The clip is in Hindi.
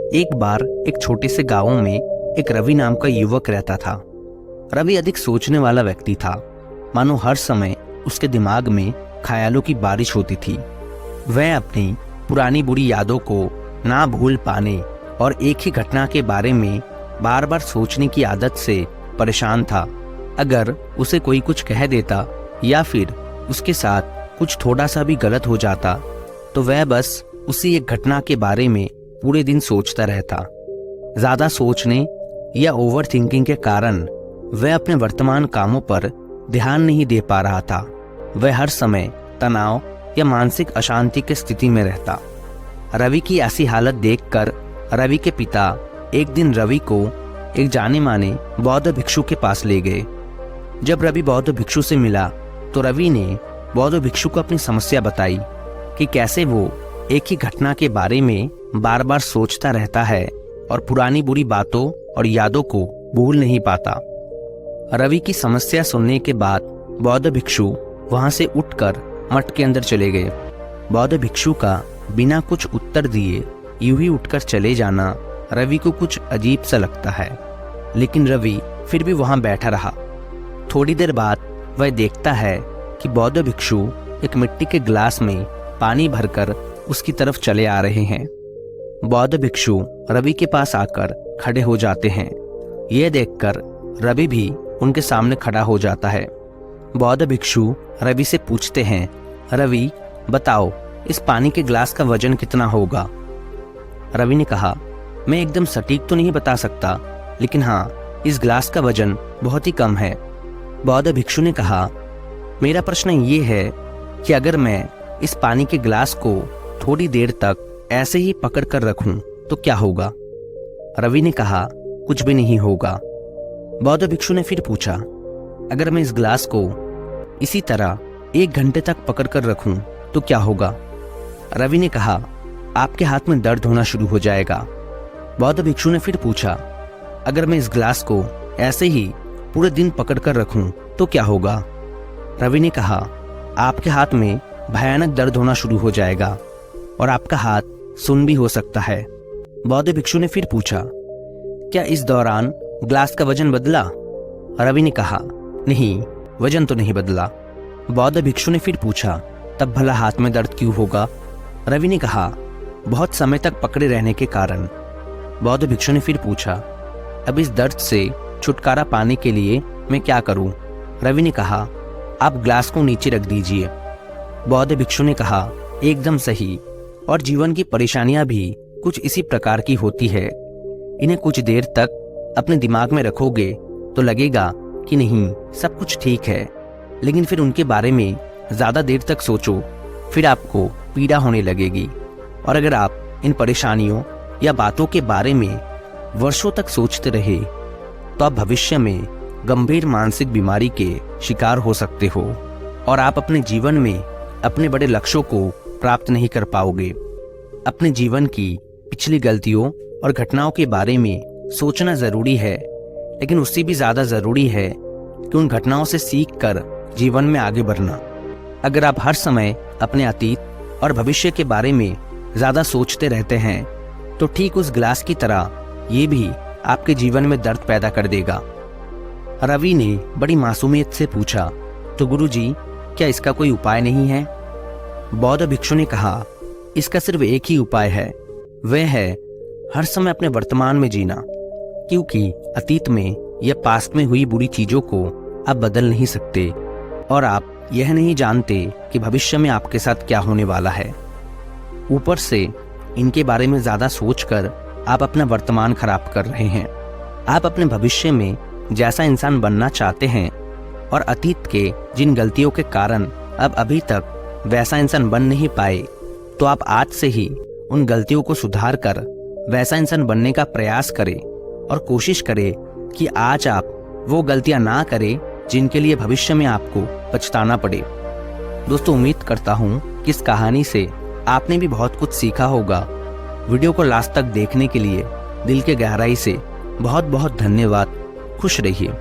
एक बार एक छोटे से गांव में एक रवि नाम का युवक रहता था। रवि अधिक सोचने वाला व्यक्ति था, मानो हर समय उसके दिमाग में ख्यालों की बारिश होती थी। वह अपनी पुरानी बुरी यादों को ना भूल पाने और एक ही घटना के बारे में बार बार सोचने की आदत से परेशान था। अगर उसे कोई कुछ कह देता या फिर उसके साथ कुछ थोड़ा सा भी गलत हो जाता तो वह बस उसी एक घटना के बारे में पूरे दिन सोचता रहता। ज्यादा सोचने या ओवर थिंकिंग के कारण वह अपने वर्तमान कामों पर ध्यान नहीं दे पा रहा था। वह हर समय तनाव या मानसिक अशांति की स्थिति में रहता। रवि की ऐसी हालत देखकर रवि के पिता एक दिन रवि को एक जाने माने बौद्ध भिक्षु के पास ले गए। जब रवि बौद्ध भिक्षु से मिला तो रवि ने बौद्ध भिक्षु को अपनी समस्या बताई कि कैसे वो एक ही घटना के बारे में बार बार सोचता रहता है और पुरानी बुरी बातों और यादों को भूल नहीं पाता। रवि की समस्या सुनने के बाद बौद्ध भिक्षु वहां से उठकर मठ के अंदर चले गए। बौद्ध भिक्षु का बिना कुछ उत्तर दिए यूं ही उठकर चले जाना रवि को कुछ अजीब सा लगता है, लेकिन रवि फिर भी वहां बैठा रहा। थोड़ी देर बाद वह देखता है कि बौद्ध भिक्षु एक मिट्टी के गिलास में पानी भरकर उसकी तरफ चले आ रहे हैं। बौद्ध भिक्षु रवि के पास आकर खड़े हो जाते हैं। यह देखकर रवि भी उनके सामने खड़ा हो जाता है। बौद्ध भिक्षु रवि से पूछते हैं, रवि बताओ, इस पानी के गिलास का वजन कितना होगा? रवि ने कहा, मैं एकदम सटीक तो नहीं बता सकता, लेकिन हाँ, इस गिलास का वजन बहुत ही कम है। बौद्ध भिक्षु ने कहा, मेरा प्रश्न ये है कि अगर मैं इस पानी के गिलास को थोड़ी देर तक ऐसे ही पकड़ कर रखूं तो क्या होगा? रवि ने कहा, कुछ भी नहीं होगा। बौद्ध भिक्षु ने फिर पूछा, अगर मैं इस गिलास को इसी तरह 1 घंटे तक पकड़ कर रखूं तो क्या होगा? रवि ने कहा, आपके हाथ में दर्द होना शुरू हो जाएगा। बौद्ध भिक्षु ने फिर पूछा, अगर मैं इस गिलास को ऐसे ही पूरे दिन पकड़ कर रखूं तो क्या होगा? रवि ने कहा, आपके हाथ में भयानक दर्द होना शुरू हो जाएगा और आपका हाथ सुन्न भी हो सकता है। बौद्ध भिक्षु ने फिर पूछा, क्या इस दौरान गिलास का वजन बदला? रवि ने कहा, नहीं, वजन तो नहीं बदला। बौद्ध भिक्षु ने फिर पूछा, तब भला हाथ में दर्द क्यों होगा? रवि ने कहा, बहुत समय तक पकड़े रहने के कारण। बौद्ध भिक्षु ने फिर पूछा, अब इस दर्द से छुटकारा पाने के लिए मैं क्या करूं? रवि ने कहा, आप ग्लास को नीचे रख दीजिए। बौद्ध भिक्षु ने कहा, एकदम सही, और जीवन की परेशानियां भी कुछ इसी प्रकार की होती है। इन्हें कुछ देर तक अपने दिमाग में रखोगे तो लगेगा कि नहीं, सब कुछ ठीक है, लेकिन फिर उनके बारे में ज्यादा देर तक सोचो, फिर आपको पीड़ा होने लगेगी। और अगर आप इन परेशानियों या बातों के बारे में वर्षों तक सोचते रहे तो आप भविष्य में गंभीर मानसिक बीमारी के शिकार हो सकते हो और आप अपने जीवन में अपने बड़े लक्ष्यों को प्राप्त नहीं कर पाओगे। अपने जीवन की पिछली गलतियों और घटनाओं के बारे में सोचना जरूरी है, लेकिन उससे भी ज्यादा जरूरी है कि उन घटनाओं से सीख कर जीवन में आगे बढ़ना। अगर आप हर समय अपने अतीत और भविष्य के बारे में ज्यादा सोचते रहते हैं तो ठीक उस गिलास की तरह ये भी आपके जीवन में दर्द पैदा कर देगा। रवि ने बड़ी मासूमियत से पूछा, तो गुरुजी, क्या इसका कोई उपाय नहीं है? बौद्ध भिक्षु ने कहा, इसका सिर्फ एक ही उपाय है, वह है हर समय अपने वर्तमान में जीना, क्योंकि अतीत में या पास्ट में हुई बुरी चीजों को आप बदल नहीं सकते और आप यह नहीं जानते कि भविष्य में आपके साथ क्या होने वाला है। ऊपर से इनके बारे में ज्यादा सोचकर आप अपना वर्तमान खराब कर रहे हैं। आप अपने भविष्य में जैसा इंसान बनना चाहते हैं और अतीत के जिन गलतियों के कारण अब अभी तक वैसा इंसान बन नहीं पाए, तो आप आज से ही उन गलतियों को सुधार कर वैसा इंसान बनने का प्रयास करें और कोशिश करें कि आज आप वो गलतियां ना करें जिनके लिए भविष्य में आपको पछताना पड़े। दोस्तों, उम्मीद करता हूं कि इस कहानी से आपने भी बहुत कुछ सीखा होगा। वीडियो को लास्ट तक देखने के लिए दिल के गहराई से बहुत बहुत धन्यवाद। खुश रहिए।